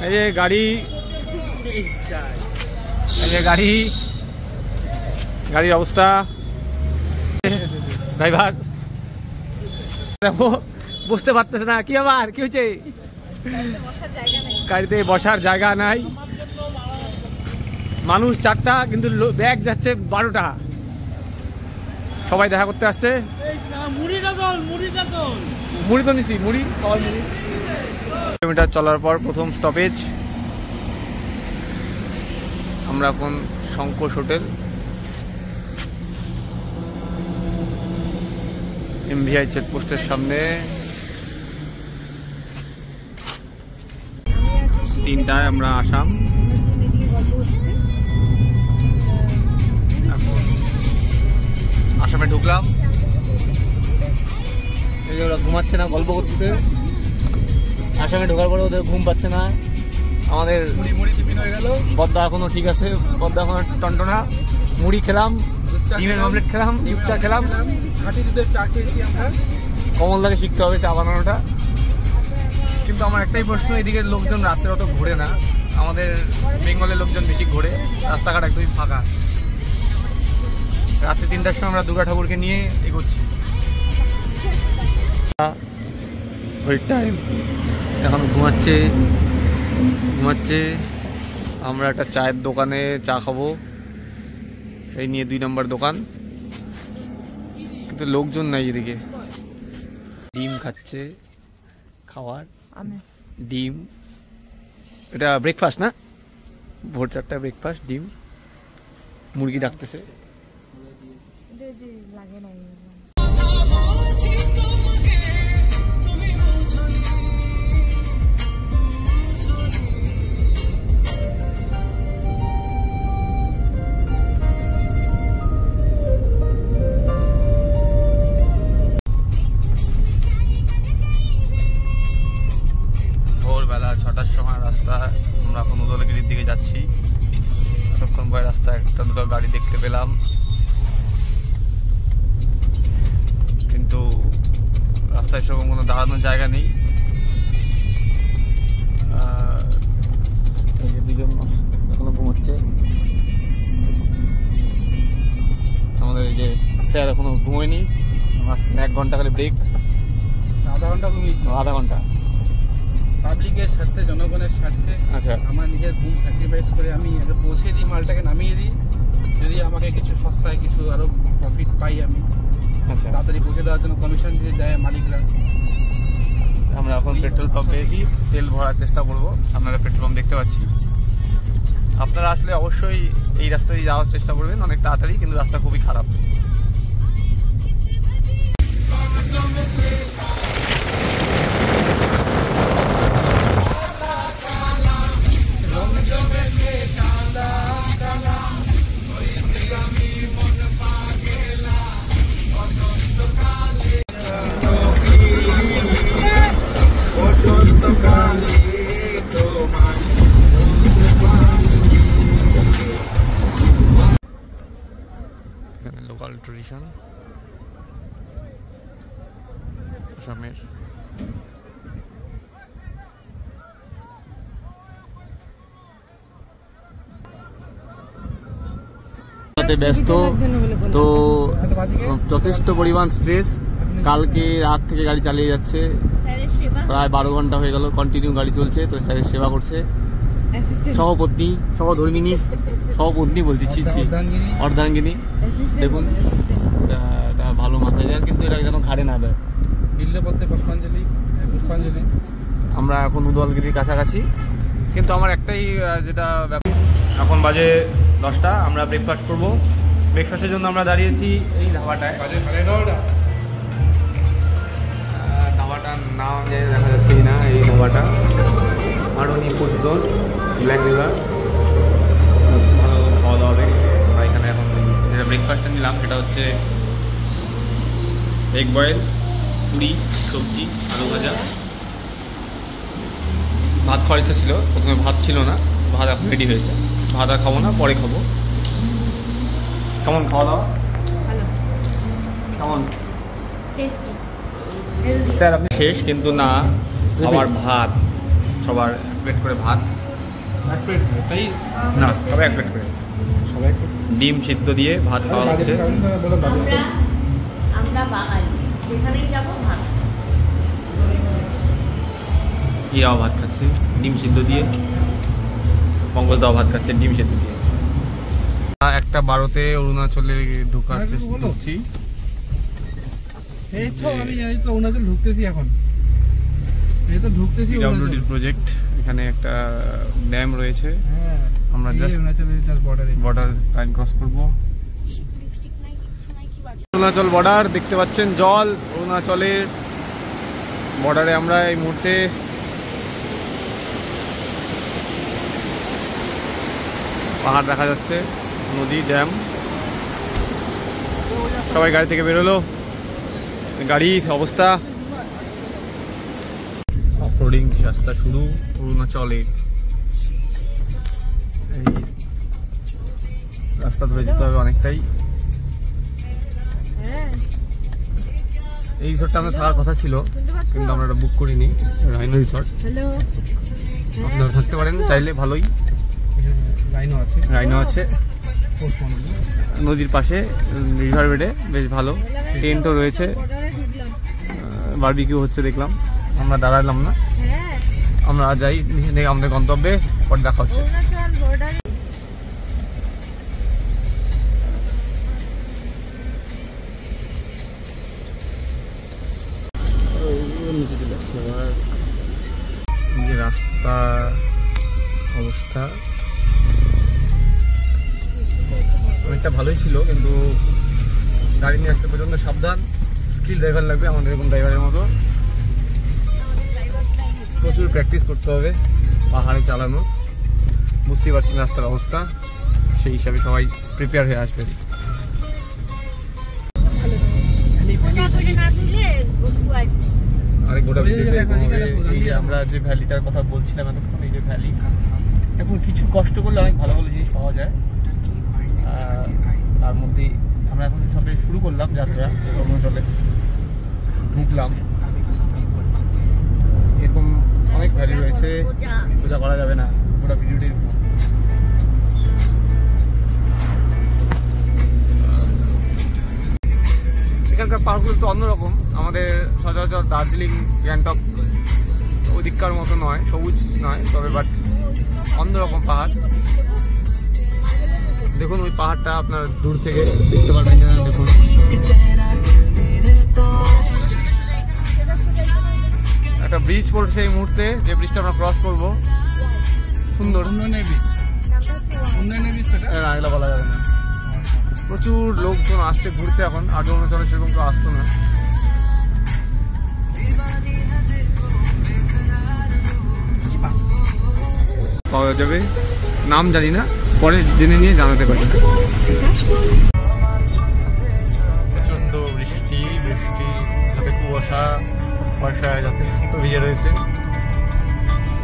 এই যে গাড়ি, এই যে গাড়ির অবস্থা। ড্রাইভার দেখো বুঝতে পারতেছে না কি আবার কি হয়েছে, গাড়িতে বসার জায়গা নাই। মানুষ 4টা কিন্তু ব্যাগ যাচ্ছে 12টা। সবাই দেখা করতে আসছে। মুড়ি তো নিছি, মুড়ি কিলোমিটার চলার পর প্রথম স্টপেজ। আমরা এখন শঙ্কোষ হোটেল, MVI চেকপোস্টের সামনে। 3টায় আমরা আসাম। আসামে ঢুকলাম। এই যে ওরা ঘুমাচ্ছে না, গল্প করতেছে। আসামে ঢোকার পরে ওদের ঘুম পাচ্ছে না। আমাদের মুড়ি টিফিন হয়ে গেল। বদ্দা এখনো ঠিক আছে, বদ্দা এখনো টনটনা। মুড়ি খেলাম, ডিমের অমলেট খেলাম, দুধ চা খেলাম, খাঁটি দুধের চা খেয়েছি আমরা। কমলদাকে শিখতে হবে চা বানানোটা। কিন্তু আমার একটাই প্রশ্ন, এদিকে লোকজন রাত্রে অত ঘোরে না, আমাদের বেঙ্গলের লোকজন বেশি ঘোরে। রাস্তাঘাট একদমই ফাঁকা। রাত্রে 3টার সময় আমরা দুর্গা ঠাকুরকে নিয়ে এগোচ্ছি। টাইম এখন ঘুমাচ্ছে। আমরা একটা চায়ের দোকানে চা খাবো, এই নিয়ে 2 নম্বর দোকান, কিন্তু লোকজন নাই এদিকে। ডিম খাচ্ছে, খাওয়ার ডিম। এটা ব্রেকফাস্ট না, ভোর 4টায় ব্রেকফাস্ট, ডিম। মুরগি ডাকতেছে। ভোরবেলা 6টার সময় রাস্তা। আমরা এখন উদলগিরির দিকে যাচ্ছি। এতক্ষণ পরে রাস্তায় 1-2 গাড়ি দেখতে পেলাম, কিন্তু রাস্তায় সেরকম কোনো দাঁড়ানোর জায়গা নেই। এই যে 2জন এখনো ঘুমোচ্ছে। আমাদের এই যে স্যার এখনো ঘুমোয়নি। আমার 1 ঘন্টা খালি ব্রেক। আধা ঘন্টা ঘুমিয়েছি। আধা ঘন্টা পাবলিকের স্বার্থে, জনগণের স্বার্থে। আচ্ছা, আমার নিজের ঘুম স্যাক্রিফাইস করে আমি আগে পৌঁছে দিই, মালটাকে নামিয়ে দিই। যদি আমাকে কিছু সস্তায় কিছু আরো প্রফিট পাই আমি, আচ্ছা, তাড়াতাড়ি পৌঁছে দেওয়ার জন্য কমিশন দিয়ে দেয় মালিকরা। আমরা এখন পেট্রোল পাম্পে এসে তেল ভরার চেষ্টা করবো। আপনারা পেট্রোল পাম্প দেখতে পাচ্ছি। আপনারা আসলে অবশ্যই এই রাস্তা দিয়ে যাওয়ার চেষ্টা করবেন, অনেক তাড়াতাড়ি, কিন্তু রাস্তা খুবই খারাপ। লোকাল ট্রেডিশন আসামের। ব্যস্ত তো, যথেষ্ট পরিমাণ স্ট্রেস। কালকে রাত থেকে গাড়ি চালিয়ে যাচ্ছে, প্রায় 12 ঘন্টা হয়ে গেল কন্টিনিউ গাড়ি চলছে। তো স্যারের সেবা করছে সহপত্নী বলছি, অর্ধাঙ্গিনী। দেখুন এটা ভালো মাসাজার, কিন্তু এটা যেন ঘাড়ে না দেয়। পুষ্পাঞ্জলি। আমরা এখন উদলগিরির কাছাকাছি, কিন্তু আমার একটাই যেটা এখন বাজে 10টা। আমরা ব্রেকফাস্ট করবো। ব্রেকফাস্টের জন্য আমরা দাঁড়িয়েছি এই ধাবাটায়। ধাবাটার নাম দেখা যাচ্ছে না। এই ধাবাটা আরনি ফুড জোন, ব্ল্যাক রিভার। ভালো খাওয়া দাওয়া হবে। আমরা এখানে এখন যেটা ব্রেকফাস্টটা নিলাম সেটা হচ্ছে এগ বয়েল, পুরি, সবজি, আলু ভাজা। ভাত খাওয়ার ইচ্ছা ছিল, প্রথমে ভাত ছিল না, ভাত এখন রেডি হয়েছে। ভাত আর খাবো না, পরে খাবো। কেমন খাওয়া দাওয়া? কেমন স্যার? আপনি শেষ কিন্তু না, আমার ভাত সবার এক প্লেট করে ভাত, এক প্লেট তাই না সবাই এক প্লেট করে, সবাই ডিম সিদ্ধ দিয়ে ভাত খাওয়া হচ্ছে। আমরা বাঙালি, যেখানেই যাবো ভাত। ইরাও ভাত খাচ্ছে ডিম সিদ্ধ দিয়ে, পঙ্কজ দাও ভাত খাচ্ছে ডিম সিদ্ধ দিয়ে। 1:12 অরুণাচলে ঢুকছি। এই তো আমি এই তো অরুণাচল ঢুকতেছি এখন, এই তো ঢুকতেছি PWD প্রজেক্ট। এখানে একটা ড্যাম রয়েছে, হ্যাঁ আমরা জাস্ট বর্ডার লাইন ক্রস করব। অরুণাচল বর্ডার দেখতে পাচ্ছেন, জল অরুণাচলের বর্ডারে আমরা এই মুহূর্তে। পাহাড় দেখা যাচ্ছে, নদী, ড্যাম। সবাই গাড়ি থেকে বেরোলো, গাড়ির অবস্থা। অফরোডিং রাস্তা শুরু অরুণাচলের। এই রাস্তা ধরে যেতে হবে অনেকটাই। এই রিসর্টটা আমাদের থাকার কথা ছিল, কিন্তু আমরা এটা বুক করিনি। রাইনো রিসর্ট, আপনারা থাকতে পারেন চাইলে, ভালোই। রাইনো আছে নদীর পাশে, রিভার বেডে, বেশ ভালো। টেন্টও রয়েছে, বারবিকিউ হচ্ছে দেখলাম। আমরা দাঁড়ালাম না, আমরা যাই আমাদের গন্তব্যে, পরে দেখা হচ্ছে। নিচে চলে আসছে আবার। যে রাস্তা অবস্থা অনেকটা ভালোই ছিল, কিন্তু গাড়ি নিয়ে আসতে প্রচন্ড সাবধান। স্কিল ড্রাইভার লাগবে, আমাদের এরকম ড্রাইভারের মতো। প্রচুর প্র্যাকটিস করতে হবে পাহাড়ে চালানো। বুঝতেই পারছেন রাস্তার অবস্থা, সেই হিসাবে সবাই প্রিপেয়ার হয়ে আসবে। আরেক গোটা এই যে আমরা যে ভ্যালিটার কথা বলছিলাম এতক্ষণ, এই যে ভ্যালি, এখন কিছু কষ্ট করলে অনেক ভালো ভালো জিনিস পাওয়া যায়। তার মধ্যে আমরা এখন সবে শুরু করলাম যাত্রা, অরুণাচলে ঢুকলাম। এরকম অনেক ভ্যালি রয়েছে, বোঝা করা যাবে না গোটা ভিডিওটির। এখানকার পাহাড়গুলো একটু অন্যরকম, আমাদের সচরাচর দার্জিলিং, গ্যাংটক ওদিককার মতো নয়, সবুজ নয়, তবে বাট অন্যরকম পাহাড়। দেখুন ওই পাহাড়টা আপনার দূর থেকে দেখতে পারবেন, দেখুন একটা ব্রিজ পড়ছে এই মুহূর্তে, যে ব্রিজটা আমরা ক্রস করবো। সুন্দর উন্নয়নের বীজ, উন্নয়নের বীজ সেটা এগুলো বলা যাবে না। প্রচুর লোকজন আসছে ঘুরতে এখন, আগে অরুণাচলে সেরকম কেউ আসতো না। পাওয়া যাবে, নাম জানি না, পরে জেনে নিয়ে জানাতে পারি। প্রচন্ড বৃষ্টি, সাথে কুয়াশা, বর্ষায় যথেষ্ট ভিজে রয়েছে।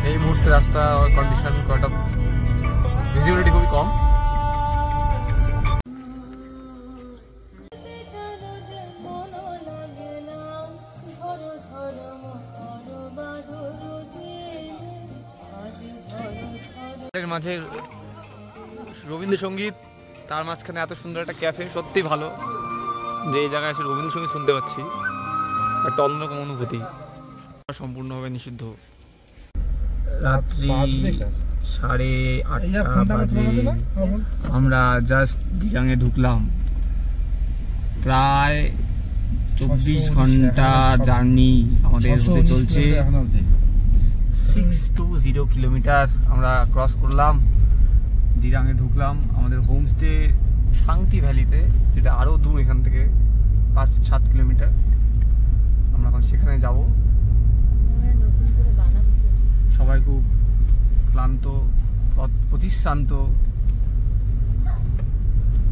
এই মুহূর্তে রাস্তা কন্ডিশন কয়টা, ভিজিবিলিটি খুবই কম। মাঝে রবীন্দ্রসঙ্গীত, তার মাঝখানে এত সুন্দর একটা ক্যাফে, সত্যি ভালো যে এই জায়গায় এসে রবীন্দ্রসঙ্গীত শুনতে পাচ্ছি, একটা অন্যরকম অনুভূতি। সম্পূর্ণভাবে নিষিদ্ধ। রাত্রি 8:30 বাজে, আমরা জাস্ট জিরাঙে ঢুকলাম। প্রায় 24 ঘন্টা জার্নি আমাদের হতে চলছে। 620 কিলোমিটার আমরা ক্রস করলাম, দিরাঙে ঢুকলাম। আমাদের হোমস্টে শান্তি ভ্যালিতে, যেটা আরও দূর এখান থেকে 5-7 কিলোমিটার। আমরা এখন সেখানে যাব। সবাই খুব ক্লান্ত, প্রতিশ্রান্ত।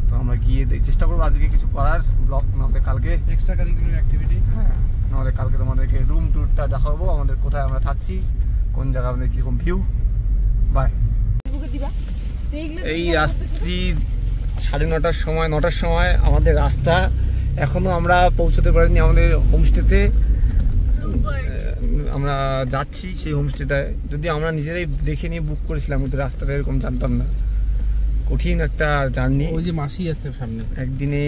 তো আমরা গিয়ে চেষ্টা করবো আজকে কিছু করার, ব্লগ নাহলে কালকে এক্সট্রা কারিকুলার অ্যাক্টিভিটি। হ্যাঁ, নাহলে কালকে তোমাদেরকে রুম ট্যুরটা দেখাবো, আমাদের কোথায় আমরা থাকছি, কোন জায়গা, আমাদের কিরকম ভিউ। বাই। এই রাত্রি 9:30 সময়, 9টার সময় আমাদের রাস্তা, এখনো আমরা পৌঁছতে পারিনি আমাদের হোমস্টেতে। আমরা যাচ্ছি সেই হোমস্টেটায়, যদি আমরা নিজেরাই দেখে নিয়ে বুক করেছিলাম, কিন্তু রাস্তাটা এরকম জানতাম না। কঠিন একটা জার্নি। ওই যে মাসি আছে সামনে, একদিনে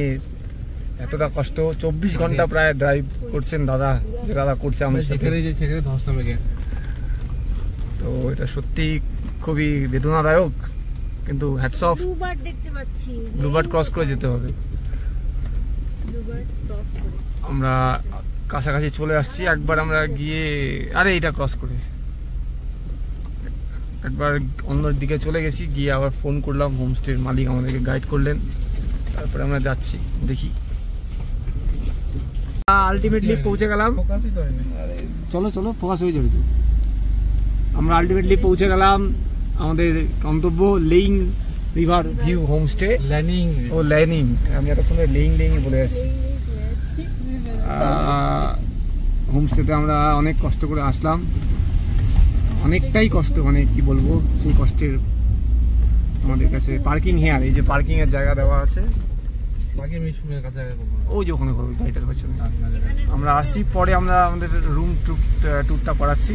এতটা কষ্ট, 24 ঘন্টা প্রায় ড্রাইভ করছেন দাদা, যে দাদা করছে আমাদের সেখানে ধস নামে গেছে। তো এটা সত্যি খুবই বেদনাদায়ক, কিন্তু হ্যাটস অফ। দুবার দেখতে পাচ্ছি, দুবার ক্রস করে যেতে হবে। দুবার ক্রস করে আমরা কাছাকাছি চলে আসছি। একবার আমরা গিয়ে এইটা ক্রস করে একবার অন্য দিকে চলে গেছি, গিয়ে আবার ফোন করলাম, হোমস্টের মালিক আমাদেরকে গাইড করলেন, তারপরে আমরা যাচ্ছি, দেখি। আলটিমেটলি পৌঁছে গেলাম। চলো চলো, ফোকাস হয়ে যাবে তো। আমরা আলটিমেটলি পৌঁছে গেলাম আমাদের গন্তব্য, laying river view homestay. Lanning, আমি এতক্ষণে লেইং বলে আছি। হোমস্টেতে আমরা অনেক কষ্ট করে আসলাম, অনেকটাই কষ্ট, মানে কি বলবো, সেই কষ্টের আমাদের কাছে পার্কিং হেয়ার, এই যে পার্কিং এর জায়গা দেওয়া আছে, ওই যে ওখানে গাড়িটার পেছনে আমরা আসছি। পরে আমরা আমাদের রুম ট্যুরটা করাচ্ছি।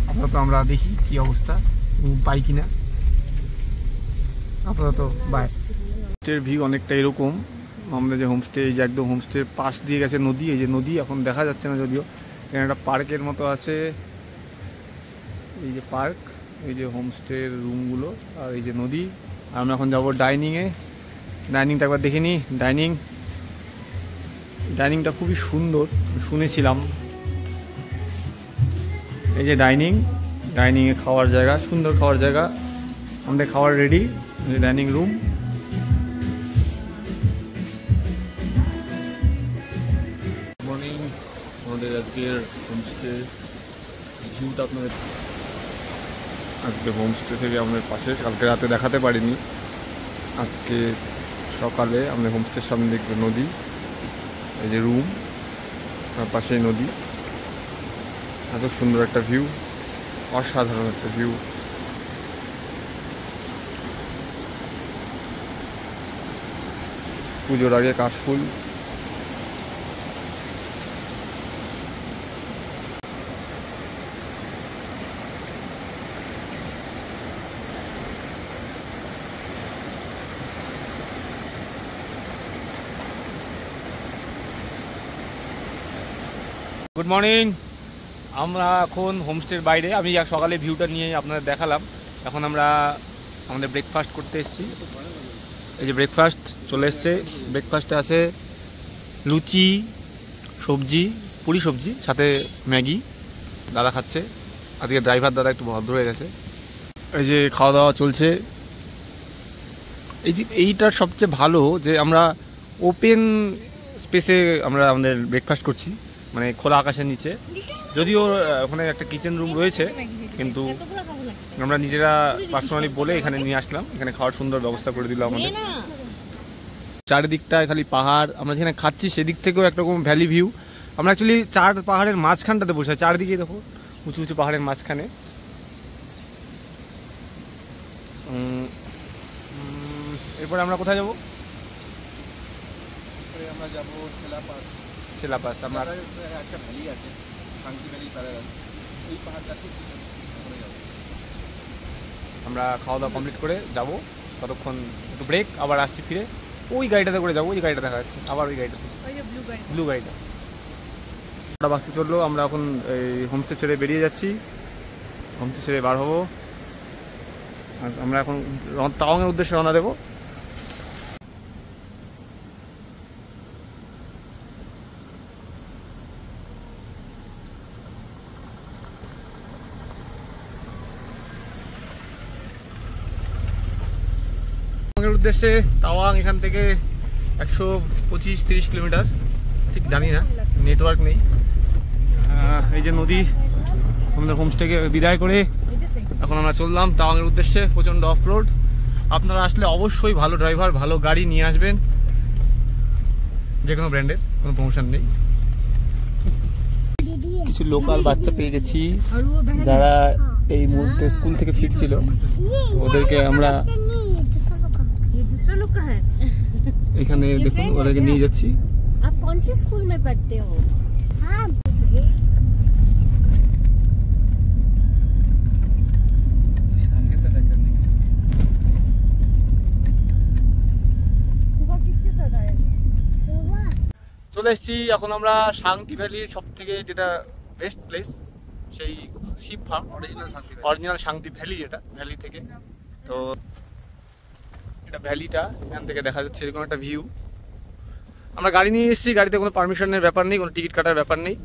আপাতত আমরা দেখি কি অবস্থা, রুম পাই কিনা। আপাতত বাই। হোমস্টের ভিউ অনেকটা এরকম। আমাদের যে হোমস্টে, এই যে একদম হোমস্টের পাশ দিয়ে গেছে নদী, এই যে নদী এখন দেখা যাচ্ছে না যদিও, এখানে একটা পার্কের মতো আছে। এই যে পার্ক, এই যে হোমস্টের রুমগুলো, আর এই যে নদী। আর আমরা এখন যাবো ডাইনিংয়ে। ডাইনিংটা একবার দেখে নিই। ডাইনিংটা খুবই সুন্দর, শুনেছিলাম। এই যে ডাইনিংয়ে খাওয়ার জায়গা, সুন্দর খাওয়ার জায়গা। আমাদের খাওয়ার রেডি, ডাইনিং রুম। মর্নিং, আমাদের আজকের হোমস্টে ভিউটা আপনাদের, আজকে হোমস্টে থেকে আমাদের পাশে, কালকে রাতে দেখাতে পারিনি, আজকে সকালে আমাদের হোমস্টের সামনে দেখবে নদী, এই যে রুম, তার পাশেই নদী। এত সুন্দর একটা ভিউ, অসাধারণ একটা ভিউ। পুজোর আগে কাশফুল। গুড মর্নিং, আমরা এখন হোমস্টের বাইরে। আমি সকালে ভিউটা নিয়ে আপনাদের দেখালাম। এখন আমরা আমাদের ব্রেকফাস্ট করতে এসেছি। এই যে ব্রেকফাস্ট চলে এসছে। ব্রেকফাস্টে আছে লুচি, সবজি, পুরি সবজি, সাথে ম্যাগি। দাদা খাচ্ছে, আজকে ড্রাইভার দাদা একটু ভদ্র হয়ে গেছে। এই যে খাওয়া দাওয়া চলছে। এইটার সবচেয়ে ভালো যে আমরা ওপেন স্পেসে আমরা আমাদের ব্রেকফাস্ট করছি, মানে খোলা আকাশের নিচে। যদিও ওখানে একটা কিচেন রুম রয়েছে, কিন্তু আমরা নিজেরা পার্সোনালি বলে এখানে নিয়ে আসলাম। এখানে খাওয়ার সুন্দর ব্যবস্থা করে দিল আমাদের। চারিদিকটা খালি পাহাড়। আমরা যেখানে খাচ্ছি সেদিক থেকেও একরকম ভ্যালি ভিউ। আমরা অ্যাকচুয়ালি পাহাড়ের মাঝখানটাতে বসে, চারদিকে দেখো উঁচু উঁচু পাহাড়ের মাঝখানে। এরপরে আমরা কোথায় যাবো? আমরা যাবো সেলাপাস। আমরা একটা ভ্যালি আছে, শান্তি ভ্যালি প্যারাডাইস, এই পাহাড়টা খুব যাবো। আমরা খাওয়া দাওয়া কমপ্লিট করে যাব, ততক্ষণ একটু ব্রেক, আবার আসছি ফিরে। ওই গাড়িটাতে করে যাবো, ওই গাড়িটা দেখা যাচ্ছে, আবার ওই গাড়িটাতে, ব্লু গাড়িটা। বাসতে চললো। আমরা এখন এই হোমস্টে ছেড়ে বেরিয়ে যাচ্ছি, হোমস্টে ছেড়ে বার হবো। আর আমরা এখন তাওয়াংয়ের উদ্দেশ্যে রওনা দেবো। উদ্দেশ্যে তাওয়াং এখান থেকে 125-30 কিলোমিটার, ঠিক জানি না, নেটওয়ার্ক নেই। এই যে নদী, আমাদের হোমস্টেকে বিদায় করে এখন আমরা চললাম তাওয়াংয়ের উদ্দেশ্যে। প্রচণ্ড অফ রোড। আপনারা আসলে অবশ্যই ভালো ড্রাইভার, ভালো গাড়ি নিয়ে আসবেন, যে কোনো ব্র্যান্ডের, কোনো প্রমোশন নেই। কিছু লোকাল বাচ্চা পেয়ে গেছি যারা এই মুহূর্তে স্কুল থেকে ফিরছিল, ওদেরকে আমরা এখানে দেখুন ওদেরকে নিয়ে যাচ্ছি। आप कौन से स्कूल में पढ़ते हो? हाँ চলে এসেছি এখন আমরা শান্তি ভ্যালির সব থেকে যেটা বেস্ট প্লেস, সেই শিব ফার্ম, অরিজিনাল শান্তি ভ্যালি, যেটা ভ্যালি থেকে। তো এটা ভ্যালিটা এখান থেকে দেখা যাচ্ছে এরকম একটা ভিউ। আমরা গাড়ি নিয়ে এসেছি, গাড়িতে কোনো পারমিশনের ব্যাপার নেই, কোনো টিকিট কাটার ব্যাপার নেই,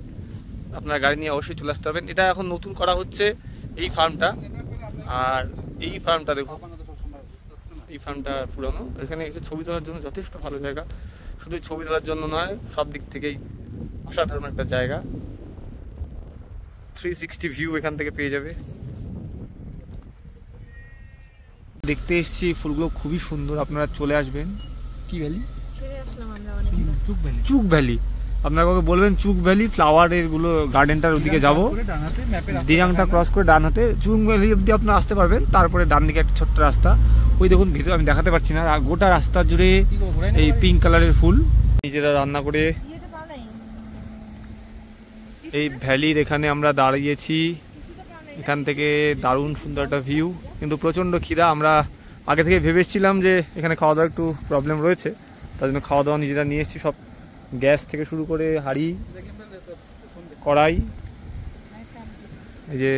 আপনারা গাড়ি নিয়ে অবশ্যই চলে আসতে পারবেন। এটা এখন নতুন করা হচ্ছে এই ফার্মটা, আর এই ফার্মটা দেখুন, এই ফার্মটা পুরানো। এখানে এসে ছবি তোলার জন্য যথেষ্ট ভালো জায়গা, শুধু ছবি তোলার জন্য নয়, সব দিক থেকেই অসাধারণ একটা জায়গা। 360 ভিউ এখান থেকে পেয়ে যাবে। দেখতে এসেছি, ফুলগুলো খুবই সুন্দর, আপনারা চলে আসবেন। কি ভ্যালি? ছেড়ে আসলাম আমরা অনেকটা। চুক ভ্যালি। আপনারা কাউকে বলবেন চুক ভ্যালি, ফ্লাওয়ারের গুলো গার্ডেনটার ওদিকে যাবো, দিরাংটা ক্রস করে ডান হাতে চুক ভ্যালি অব্দি আপনারা আসতে পারবেন। তারপরে ডান দিকে একটা ছোট্ট রাস্তা, ওই দেখুন ভিতরে আমি দেখাতে পারছি না, আর গোটা রাস্তা জুড়ে এই পিঙ্ক কালারের ফুল। নিজেরা রান্না করে এই ভ্যালির এখানে আমরা দাঁড়িয়েছি, এখান থেকে দারুণ সুন্দর একটা ভিউ, কিন্তু প্রচণ্ড খিদা। আমরা আগে থেকে ভেবেছিলাম যে এখানে খাওয়া দাওয়ার একটু প্রবলেম রয়েছে, তার জন্য খাওয়া দাওয়া নিজেরা নিয়ে এসেছি, সব গ্যাস থেকে শুরু করে হাঁড়ি, কড়াই। এই যে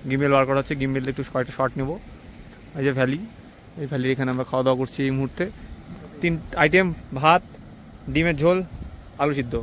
গিম্বেল বার করা হচ্ছে, গিম্বেলটা একটু কয়েকটা শর্ট নেব। এই যে ভ্যালি, এই ভ্যালির এখানে আমরা খাওয়া দাওয়া করছি এই মুহূর্তে। 3 আইটেম, ভাত, ডিমের ঝোল, আলু সিদ্ধ।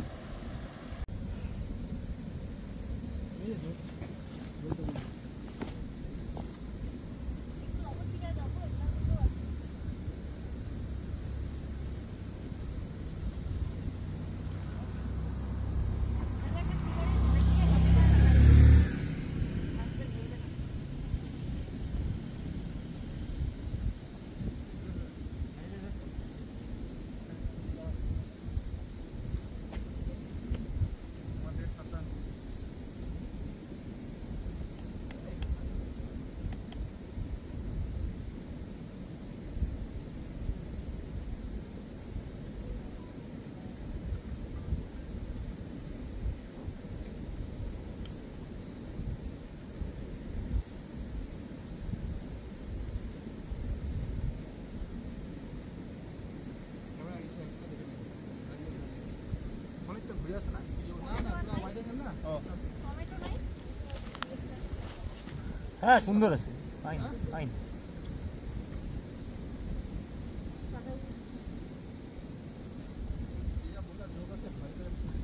হ্যাঁ সুন্দর আছে, ফাইন ফাইন।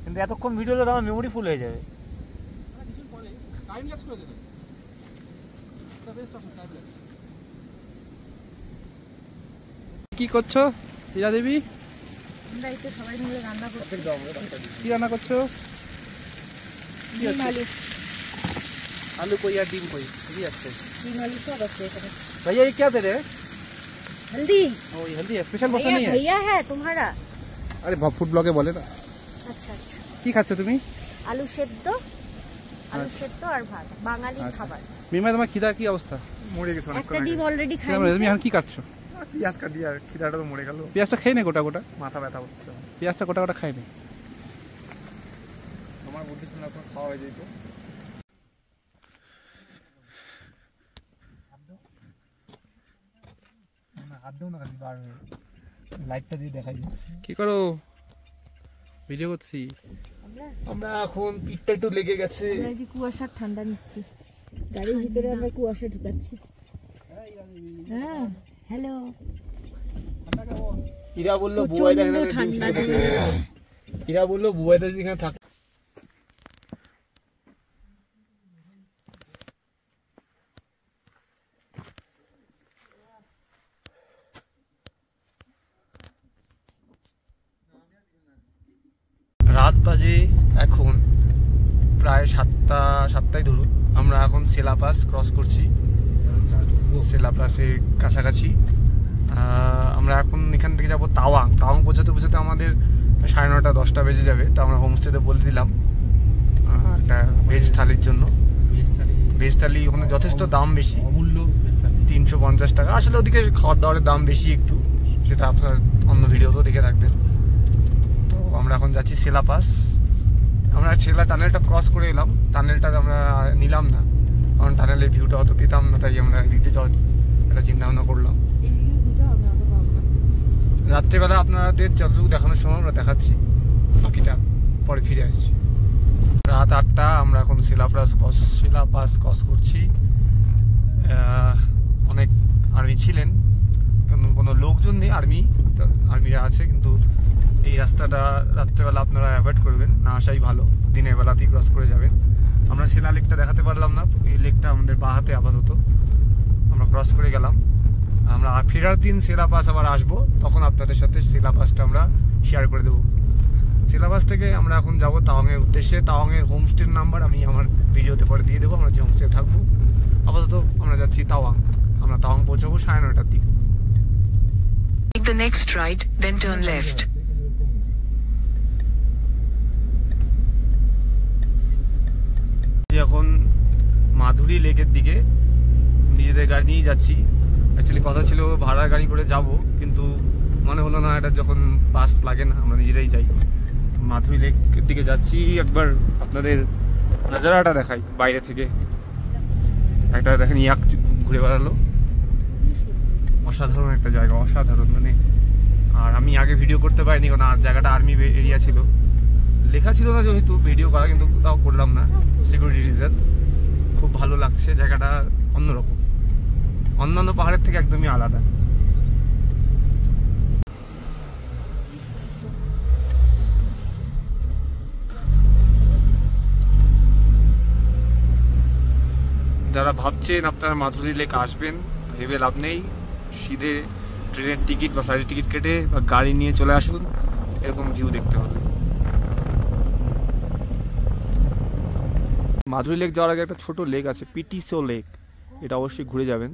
কিন্তু এতক্ষণ ভিডিও হলে আমার মেমোরি ফুল হয়ে যাবে। কি করছো হীরা দেবী? আমরা এই তো সবাই মিলে রান্না করছি। কি রান্না করছো? আলু आलू कोई या डिम कोई भी अच्छे। ডিম আলু সব আছে এখানে। भैया ये क्या दे रहे हैं? हल्दी। ओ ये हल्दी है, स्पेशल मौसम नहीं है? भैया है तुम्हारा? अरे फूड ब्लॉगे बोले ना। আচ্ছা আচ্ছা। কি খাচ্ছো তুমি? আলু সেদ্ধ, আলু সেদ্ধ আর ভাত, বাঙালি খাবার। মিমা তোমার খিদা কি অবস্থা? মরে গেছে অনেক। একটা ডিম অলরেডি খাই। তুমি এখন কি কাটছো? পেঁয়াজ কাটি, আর খিদাটা তো মরে গেল। পেঁয়াজটা খেয়ে নে গোটা গোটা, মাথা ব্যথা হচ্ছে। পেঁয়াজটা গোটা গোটা খাই নে। আমার বুদ্ধি শুনে আপনার খাওয়া হয়ে যেত। হাত দেও না, লাইটটা দিয়ে দেখাই যাচ্ছে। কি করো? ভিডিও করছি। আমরা এখন পিঠটা একটু লেগে গেছে, আমরা এই যে কুয়াশার ঠান্ডা নিচ্ছি, গাড়ির ভিতরে আমরা কুয়াশা ঢুকাচ্ছি। হ্যাঁ হ্যালো। ইরা বললো বুয়াইদা এখানে ঠান্ডা, ইরা বললো বুয়াইদা এখানে থাক। রাত বাজে এখন প্রায় 7টাই ধরুন। আমরা এখন সেলাপাস ক্রস করছি, সেলাপাসের কাছাকাছি। আমরা এখন এখান থেকে যাবো তাওয়াং। তাওয়াং পৌঁছাতে পৌঁছাতে আমাদের 9:30 10টা বেজে যাবে। তো আমরা হোমস্টেতে বলছিলাম একটা ভেজ থালির জন্য। ভেজ থালি ওখানে যথেষ্ট দাম বেশি, অমূল্য 350 টাকা। আসলে ওদিকে খাওয়ার দাওয়ারের দাম বেশি একটু, সেটা আপনার অন্য ভিডিওতেও দেখে থাকবেন। তো আমরা এখন যাচ্ছি সেলাপাস। আমরা সেলা টানেলটা ক্রস করে এলাম, টানেলটা আমরা নিলাম না, কারণ টানেলের ভিউটা অত পেতাম না, তাই আমরা দিতে যাওয়ার একটা চিন্তা ভাবনা করলাম। রাত্রেবেলা আপনাদের যতটুকু দেখানোর সময় আমরা দেখাচ্ছি বাকিটা। পরে ফিরে আসছি। রাত 8টা, আমরা এখন শিলাপাস ক্রস করছি। অনেক আর্মি ছিলেন, কিন্তু কোনো লোকজন নেই, আর্মিরা আছে, কিন্তু এই রাস্তাটা রাত্রেবেলা আপনারা অ্যাভয়েড করবেন, না আসাই ভালো, দিনের বেলাতেই ক্রস করে যাবেন। আমরা শিলা লেকটা দেখাতে পারলাম না, এই লেকটা আমাদের বাঁ হাতে আপাতত, আমরা ক্রস করে গেলাম। আমরা ফেরার দিন শিলাপাস আবার আসবো, তখন আপনাদের সাথে শিলাপাসটা আমরা শেয়ার করে দেবো। শিলাপাস থেকে আমরা এখন যাবো তাওয়াংয়ের উদ্দেশ্যে। তাওয়াংয়ের হোমস্টের নাম্বার আমি আমার ভিডিওতে পরে দিয়ে দেবো, আমরা যে হোমস্টে থাকবো। আপাতত আমরা যাচ্ছি তাওয়াং। আমরা তাওয়াং পৌঁছাবো 9:30টার দিকে। Take the next right, then turn left. এখন মাধুরী লেকের দিকে নিজেদের গাড়ি নিয়ে যাচ্ছি। অ্যাকচুয়ালি কথা ছিল ভাড়ার গাড়ি করে যাব, কিন্তু মনে হলো না, এটা যখন বাস লাগে না, আমরা নিজেরাই যাই। মাধুরী লেকের দিকে যাচ্ছি। একবার আপনাদের নজারাটা দেখাই বাইরে থেকে। একটা দেখেন ইয়াক ঘুরে বেড়ালো, অসাধারণ একটা জায়গা, অসাধারণ মানে। আর আমি আগে ভিডিও করতে পারিনি, কারণ আর জায়গাটা আর্মি এরিয়া ছিল, লেখা ছিল না যেহেতু ভিডিও করা, কিন্তু তাও করলাম না, সিকিউরিটি রিজন। খুব ভালো লাগছে জায়গাটা, অন্যরকম, অন্যান্য পাহাড়ের থেকে একদমই আলাদা। যারা ভাবছেন আপনারা মাধুরী লেক আসবেন, ভেবে লাভ নেই। সিধে ট্রেনের টিকিট বা ফ্লাইটের টিকিট কেটে বা গাড়ি নিয়ে চলে আসুন, এরকম ভিউ দেখতে হবে। মাধুরী লেক যাওয়ার আগে একটা ছোট লেক আছে, পিটিসো লেক, এটা অবশ্যই ঘুরে যাবেন।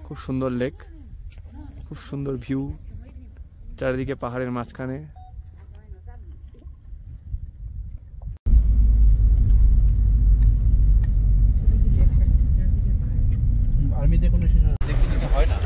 খুব সুন্দর লেক, খুব সুন্দর ভিউ, চারিদিকে পাহাড়ের মাঝখানে। আর্মিতে কোনো দেখতে যেতে হয় না।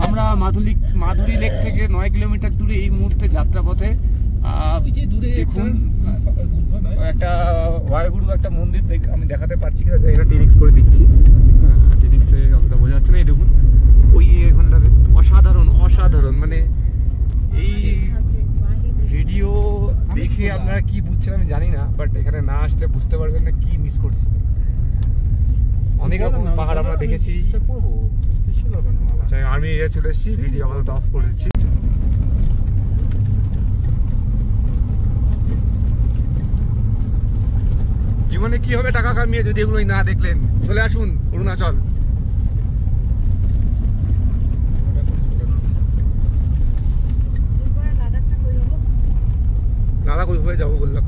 আমরা মাধুরী লেক থেকে 9 কিলোমিটার দূরে এই মুহূর্তে যাত্রাপথে। দেখুন একটা ওয়াইগুরু একটা মন্দির আমি দেখাতে পারছি কিনা, এটা টেনিক্স করে দিচ্ছি, টেনিক্সে অতটা বোঝা যাচ্ছে না। এই দেখুন ওই এখানটা অসাধারণ, অসাধারণ মানে। এই ভিডিও দেখে আপনারা কি বুঝছেন আমি জানি না, বাট এখানে না আসলে বুঝতে পারবেন না কি মিস করছি। অনেক রকম পাহাড় আমরা দেখেছি। আচ্ছা, আর্মি এরিয়া চলে এসেছি, ভিডিও আপাতত অফ করে দিচ্ছি। জীবনে কি হবে টাকা কামিয়ে যদি এগুলোই না দেখলেন? চলে আসুন অরুণাচল। লাদাখ ওই হয়ে যাবো বললাম।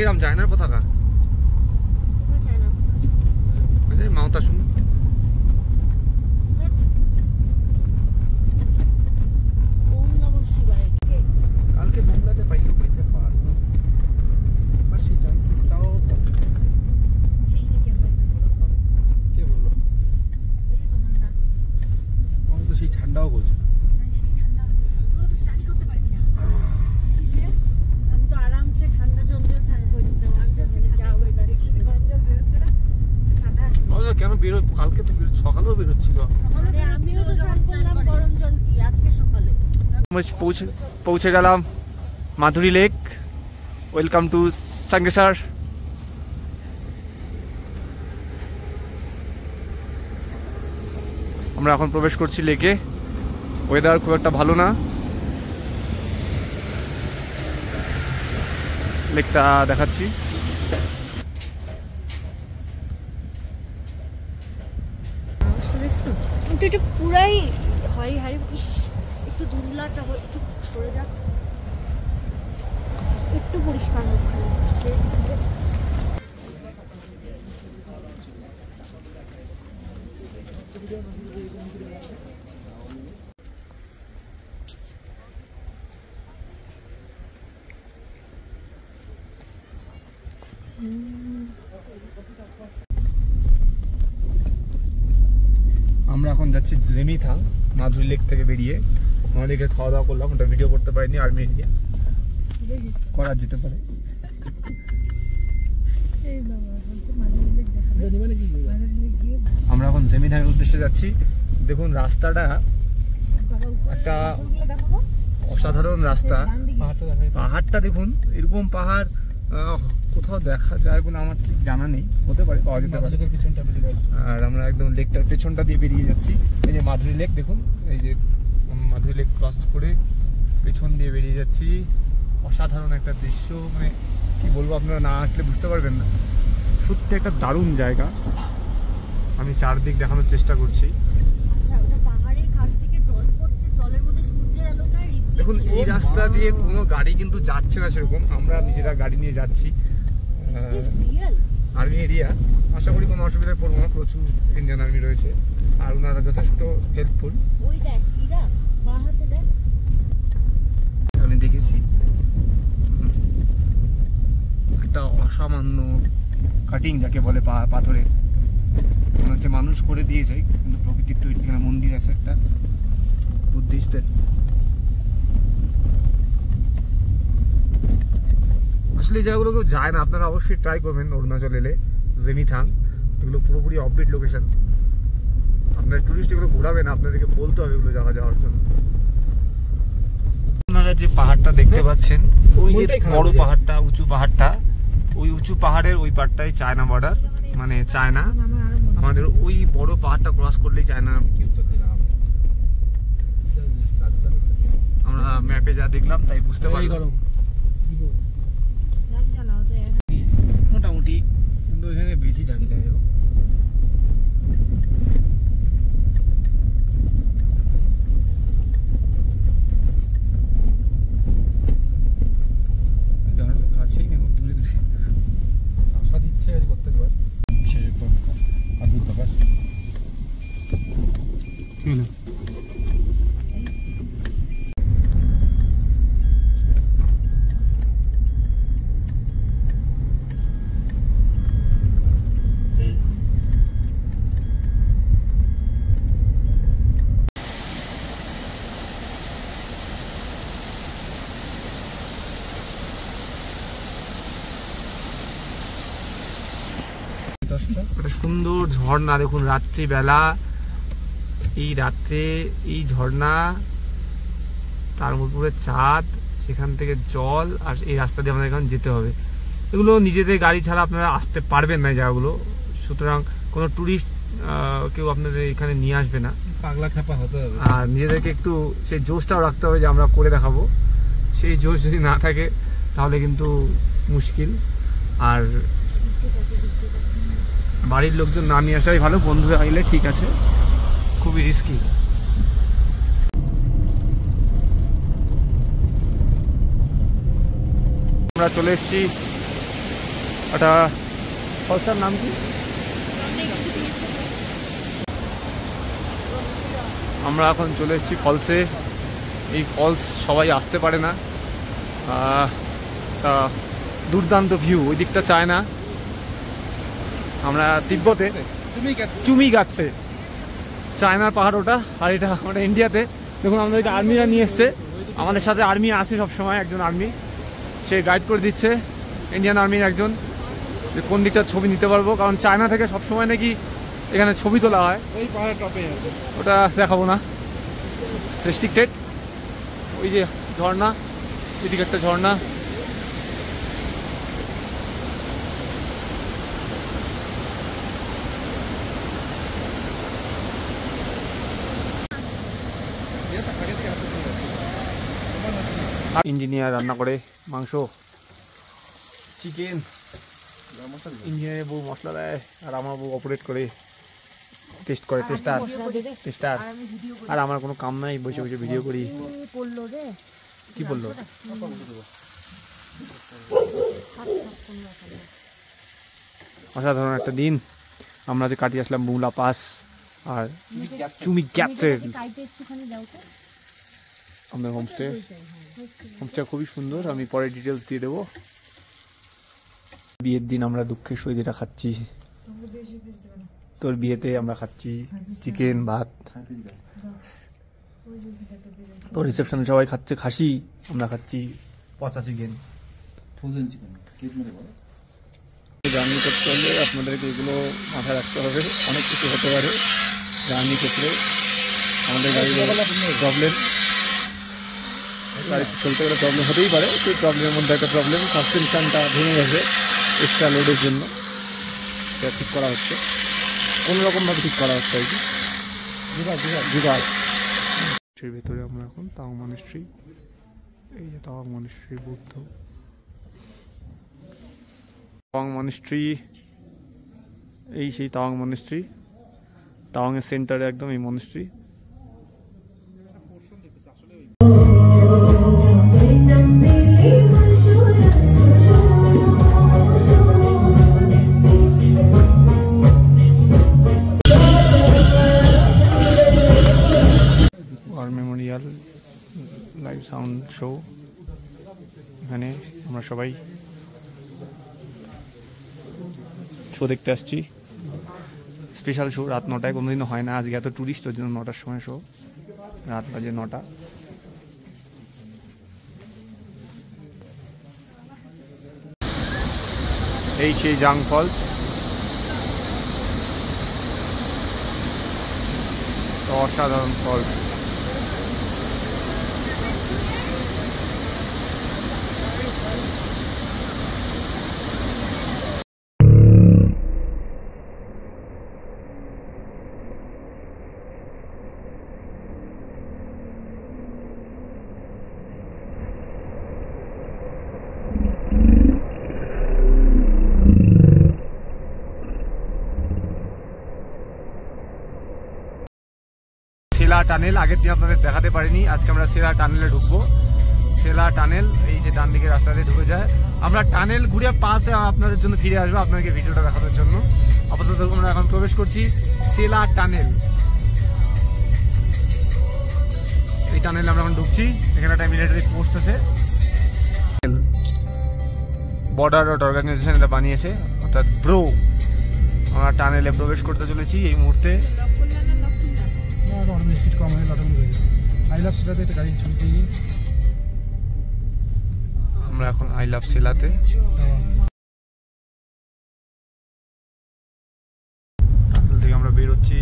এরম চায়নার পতাকা মাউন্ট আসুন। কালকে বোমলাতে পাইলেও পাইতে পারবো, বাট সেই চান্সেসটাও কে বললো? আমি তো সেই ঠান্ডাও বেরো, কালকে তো সকালেও বেরোচ্ছিল। আমিও তো স্নান করলাম গরম জল দিয়ে আজকে সকালে। পৌঁছে গেলাম Madhuri lake. Welcome to Sangetsar. আমরা এখন প্রবেশ করছি লেকে। ওয়েদার খুব একটা ভালো না, লেকটা দেখাচ্ছি। কিন্তু এটা পুরাই হারি হারি, একটু ধুন্দলাটা একটু সরে যাক, একটু পরিষ্কার হচ্ছে। আমরা এখন যাচ্ছি জেমিথাং মাধুরী লেক থেকে বেরিয়ে। আমাদেরকে খাওয়া দাওয়া করলাম, ওটা ভিডিও করতে পারিনি, আর্মি এরিয়া করা যেতে পারে। আমরা এখন জেমিথাংয়ের উদ্দেশ্যে যাচ্ছি। দেখুন রাস্তাটা একটা অসাধারণ রাস্তা। পাহাড়টা দেখুন, এরকম পাহাড় কোথাও দেখা যায় বলে আমার ঠিক জানা নেই, হতে পারে পাওয়া যেতে পারে। আর আমরা একদম লেকটার পেছনটা দিয়ে বেরিয়ে যাচ্ছি। এই যে মাধুরী লেক দেখুন, এই যে মাধুরী লেক ক্রস করে পেছন দিয়ে বেরিয়ে যাচ্ছি। অসাধারণ একটা দৃশ্য, মানে কি বলবো, আপনারা না আসলে বুঝতে পারবেন না। সত্যি একটা দারুণ জায়গা। আমি চারদিক দেখানোর চেষ্টা করছি। দেখুন এই রাস্তা দিয়ে কোনো গাড়ি কিন্তু যাচ্ছে না সেরকম, আমরা নিজেরা গাড়ি নিয়ে যাচ্ছি। আর্মি এরিয়া, আশা করি কোনো অসুবিধায় পড়বো না। প্রচুর ইন্ডিয়ান আর্মি রয়েছে আর ওনারা যথেষ্ট হেল্পফুল। আমি দেখেছি একটা অসামান্য কাটিং যাকে বলে পাথরের, মনে হচ্ছে মানুষ করে দিয়েছে, কিন্তু প্রকৃতির তৈরি। এখানে মন্দির আছে একটা বুদ্ধিস্টের। আসলে এই জায়গাগুলো কেউ যায় না, আপনারা অবশ্যই ট্রাই করবেন অরুণাচল এলে। জেমিথাং এগুলো পুরোপুরি অফবিট লোকেশন। আপনারা টুরিস্ট এগুলো ঘোরাবেন, আপনাদেরকে বলতে হবে এগুলো যাওয়ার জন্য। আপনারা যে পাহাড়টা দেখতে পাচ্ছেন, ওই যে বড় পাহাড়টা, উঁচু পাহাড়টা, ওই উঁচু পাহাড়ের ওই পাড়টাই চায়না বর্ডার, মানে চায়না। আমাদের ওই বড় পাহাড়টা ক্রস করলেই চায়না। আমরা ম্যাপে যা দেখলাম তাই বুঝতে পারলাম মোটামুটি, কিন্তু এখানে বেশি ঝাঁকি লাগে। কাছেই না, দূরে দূরে আশা দিচ্ছে আর প্রত্যেকবার। বিশেষত অদ্ভুত ব্যাপার। কি হলো? একটা সুন্দর ঝর্ণা দেখুন, রাত্রিবেলা এই রাত্রে এই ঝর্ণা, তার উপরে চাঁদ, সেখান থেকে জল, আর এই রাস্তা দিয়ে আমাদের এখানে যেতে হবে। এগুলো নিজেদের গাড়ি ছাড়া আপনারা আসতে পারবেন না এই জায়গাগুলো, সুতরাং কোনো ট্যুরিস্ট কেউ আপনাদের এখানে নিয়ে আসবে না। পাগলা খেপা হতে হবে, আর নিজেদেরকে একটু সেই জোশটাও রাখতে হবে যে আমরা করে দেখাবো। সেই জোশ যদি না থাকে তাহলে কিন্তু মুশকিল। আর বাড়ির লোকজন না নিয়ে আসাই ভালো, বন্ধুরা আইলে ঠিক আছে, খুবই রিস্কি। আমরা চলে এসেছি একটা ফলসটার নাম কি, আমরা এখন চলে এসেছি ফলসে। এই ফলস সবাই আসতে পারে না, তা দুর্দান্ত ভিউ। ওই দিকটা চায় না, আমরা তিব্বতে চুমি গাছে, চায়নার পাহাড় ওটা, আর এটা আমরা ইন্ডিয়াতে। দেখুন আমাদের আর্মিরা নিয়ে এসছে, আমাদের সাথে আর্মি আসে সবসময়, একজন আর্মি, সে গাইড করে দিচ্ছে, ইন্ডিয়ান আর্মির একজন, যে কোন দিকটা ছবি নিতে পারবো। কারণ চায়না থেকে সবসময় নাকি এখানে ছবি তোলা হয়, ওই পাহাড়ের টপে আছে। ওটা দেখাবো না, রেস্ট্রিক্টেড। ওই যে ঝর্ণা, এদিকে একটা ঝর্ণা। ইঞ্জিনিয়ার রান্না করে মাংস, চিকেন, ইঞ্জিনিয়ারের বউ মশলা দেয় আর আমার বউ অপারেট করে, টেস্ট করে, টেস্টার। আর আমার কোনো কাম নাই, বসে বসে ভিডিও করি। কি বললো? অসাধারণ একটা দিন। আমরা যে কাটিয়ে আসলাম মুলা পাস আর চুমি ক্যাপসের আমাদের হোমস্টে। হোমস্টে খুবই সুন্দর, আমি পরে ডিটেলস দিয়ে দেবো। বিয়ের দিন আমরা দুঃখের সই যেটা খাচ্ছি, তোর বিয়েতে আমরা খাচ্ছি চিকেন ভাত, তোর রিসেপশনে সবাই খাচ্ছে খাসি, আমরা খাচ্ছি পচা চিকেন। জার্নি করতে হলে আপনাদেরকে এগুলো মাথায় রাখতে হবে, অনেক কিছু হতে পারে জার্নি ক্ষেত্রে। আমাদের গাড়ির প্রবলেম, গাড়ি চলতে গেলে প্রবলেম হতেই পারে, সেই প্রবলেমের মধ্যে একটা প্রবলেম, সাসপেনশনটা ভেঙে গেছে এক্সট্রা লোডের জন্য, সেটা ঠিক করা হচ্ছে, কোনোরকমভাবে ঠিক করা হচ্ছে আর কি। এর ভেতরে আমরা এখন তাওয়াং মনেস্ট্রি, এই যে তাওয়াং মনেস্ট্রি, বুদ্ধ তাওয়াং মনেস্ট্রি, এই সেই তাওয়াং মনেস্ট্রি, তাওয়াংয়ের সেন্টারে একদম এই monastery. War memorial live sound show, এখানে আমরা সবাই শো দেখতে আসছি। স্পেশাল শো রাত 9টায়, কোনোদিনও হয় না, আজকে এত টুরিস্ট, ওর জন্য 9টার সময় শো, রাত বাজে 9টা। এই সেই জাং ফলস, অসাধারণ ফলস। সেলা টানেল আগের দিন আপনাদের দেখাতে পারিনি, আজকে আমরা সেলা টানেলে ঢুকবো। সেলা টানেল এই যে ডান দিকে রাস্তাতে ঢুকে যায়, আমরা টানেল ঘুরে পাশে আপনাদের জন্য ফিরে আসবো, আপনাদেরকে ভিডিওটা দেখানোর জন্য। আপাতত আমরা এখন প্রবেশ করছি সেলা টানেল। এই টানেলে আমরা এখন ঢুকছি, এখানে একটা মিলিটারি পোস্ট আছে, বর্ডার রোড অর্গানাইজেশন এটা বানিয়েছে, অর্থাৎ ব্রো। আমরা টানেলে প্রবেশ করতে চলেছি এই মুহূর্তে। আমরা এখন আই লাভ সেলাতে। টানেল থেকে আমরা বেরোচ্ছি,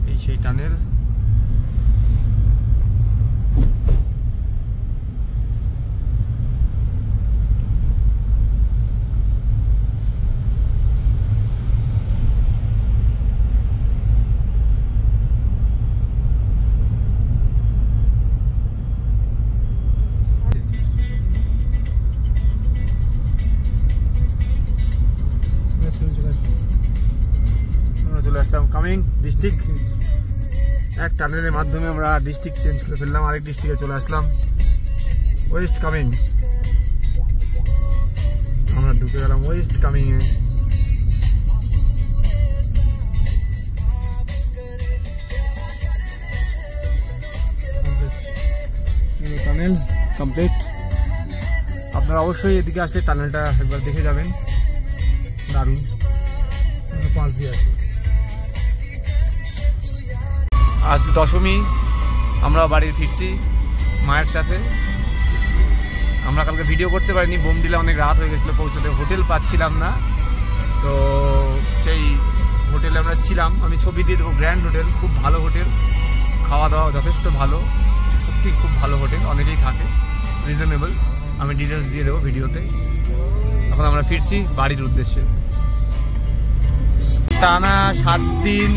এই সেই টানেল। চলে আসলাম কামিং ডিস্ট্রিক্ট। এক টানেলের মাধ্যমে আমরা ডিস্ট্রিক্ট চেঞ্জ করে ফেললাম, আরেক ডিস্ট্রিক্টে চলে আসলাম, ওয়েস্ট কামিং। আমরা ঢুকে গেলাম ওয়েস্ট কামিং এ। Tunnel complete. আপনারা অবশ্যই এদিকে আসলে টানেলটা একবার দেখে যাবেন, দারুণ। পাঁচ দিয়ে আছে। আজ দশমী, আমরা বাড়ি ফিরছি মায়ের সাথে। আমরা কালকে ভিডিও করতে পারিনি, বোমডিলে অনেক রাত হয়ে গেছিলো পৌঁছাতে, হোটেল পাচ্ছিলাম না। তো সেই হোটেলে আমরা ছিলাম, আমি ছবি দিয়ে দেবো, গ্র্যান্ড হোটেল, খুব ভালো হোটেল, খাওয়া দাওয়া যথেষ্ট ভালো, সত্যি খুব ভালো হোটেল, অনেকেই থাকে, রিজনেবল, আমি ডিটেলস দিয়ে দেবো ভিডিওতে। এখন আমরা ফিরছি বাড়ির উদ্দেশ্যে। টানা 7 দিন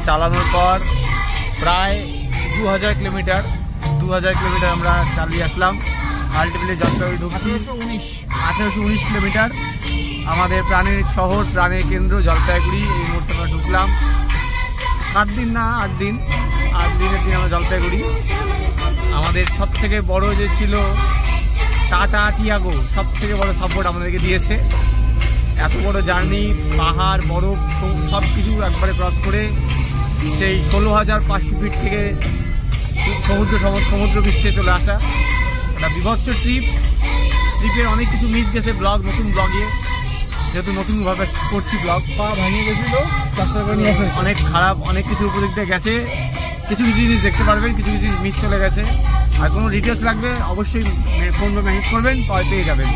চালানোর পর প্রায় 2000 কিলোমিটার আমরা চালিয়ে আসলাম। আলটিমেটলি জলপাইগুড়ি ঢুকছি। 1819 কিলোমিটার, আমাদের প্রাণের শহর, প্রাণের কেন্দ্র জলপাইগুড়ি। এই মুহূর্তে আমরা ঢুকলাম। 7 দিন না 8 দিন, 8 দিনের দিন আমরা জলপাইগুড়ি। আমাদের সব থেকে বড় যে ছিল টাটা টিয়াগো, সব থেকে বড় সাপোর্ট আমাদেরকে দিয়েছে। এত বড় জার্নি, পাহাড়, বরফ, সব কিছু একবারে ক্রস করে সেই 16,500 ফিট থেকে সমুদ্র পৃষ্ঠে চলে আসা, একটা বিভৎস ট্রিপের অনেক কিছু মিস গেছে ব্লগ, নতুন ব্লগে, যেহেতু নতুনভাবে করছি ব্লগ। পা ভাঙিয়ে গেছিলো, অনেক খারাপ, অনেক কিছু উপদিক দিয়ে গেছে, কিছু জিনিস দেখতে পারবেন, কিছু মিস চলে গেছে। আর কোনো ডিটেলস লাগবে অবশ্যই ফোন বা মেসেজ করবেন, পেয়ে যাবেন।